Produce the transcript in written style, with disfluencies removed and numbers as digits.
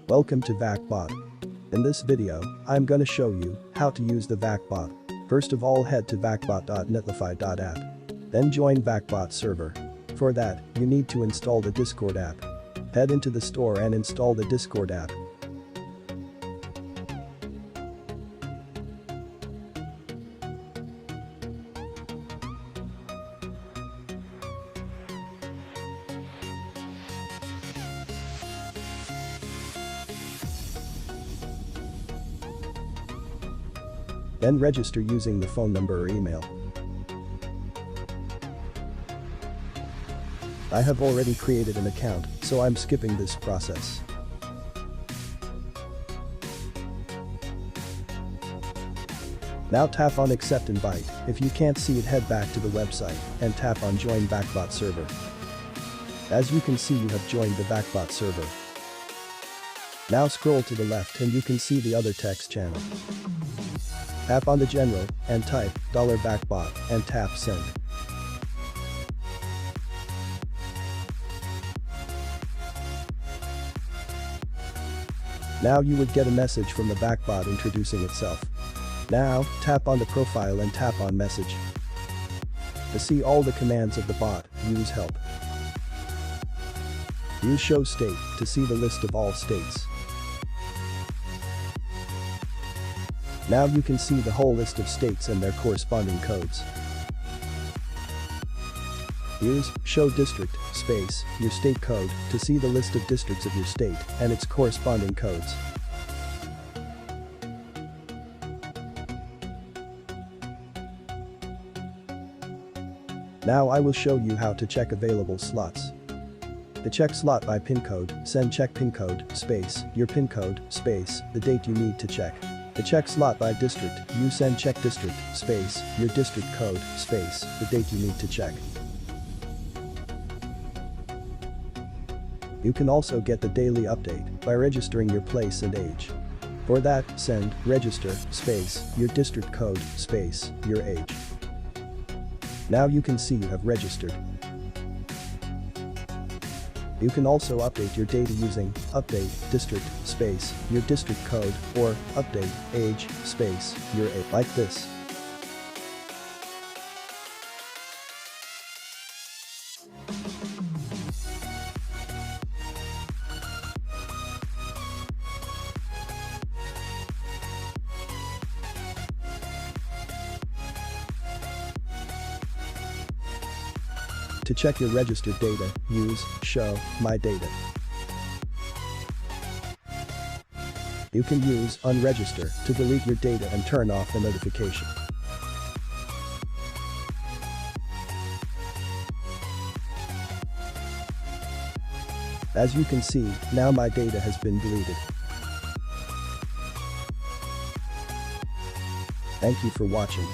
Welcome to VacBot. In this video, I'm gonna show you how to use the VacBot. First of all, head to vacbot.netlify.app. Then join VacBot server. For that, you need to install the Discord app. Head into the store and install the Discord app. Then register using the phone number or email. I have already created an account, so I'm skipping this process. Now tap on Accept Invite. If you can't see it, head back to the website and tap on Join VacBot server. As you can see, you have joined the VacBot server. Now scroll to the left and you can see the other text channel. Tap on the general and type $VacBot and tap Send. Now you would get a message from the VacBot introducing itself. Now, tap on the profile and tap on Message. To see all the commands of the bot, use Help. Use Show State to see the list of all states. Now you can see the whole list of states and their corresponding codes. Use Show District, space, your state code to see the list of districts of your state and its corresponding codes. Now I will show you how to check available slots. To check slot by pin code, send check pin code, space, your pin code, space, the date you need to check. To check slot by district, you send check district, space, your district code, space, the date you need to check. You can also get the daily update by registering your place and age. For that, send register, space, your district code, space, your age. Now you can see you have registered. You can also update your data using update district space your district code or update age space your age, like this. To check your registered data, use Show My Data. You can use Unregister to delete your data and turn off the notification. As you can see, now my data has been deleted. Thank you for watching.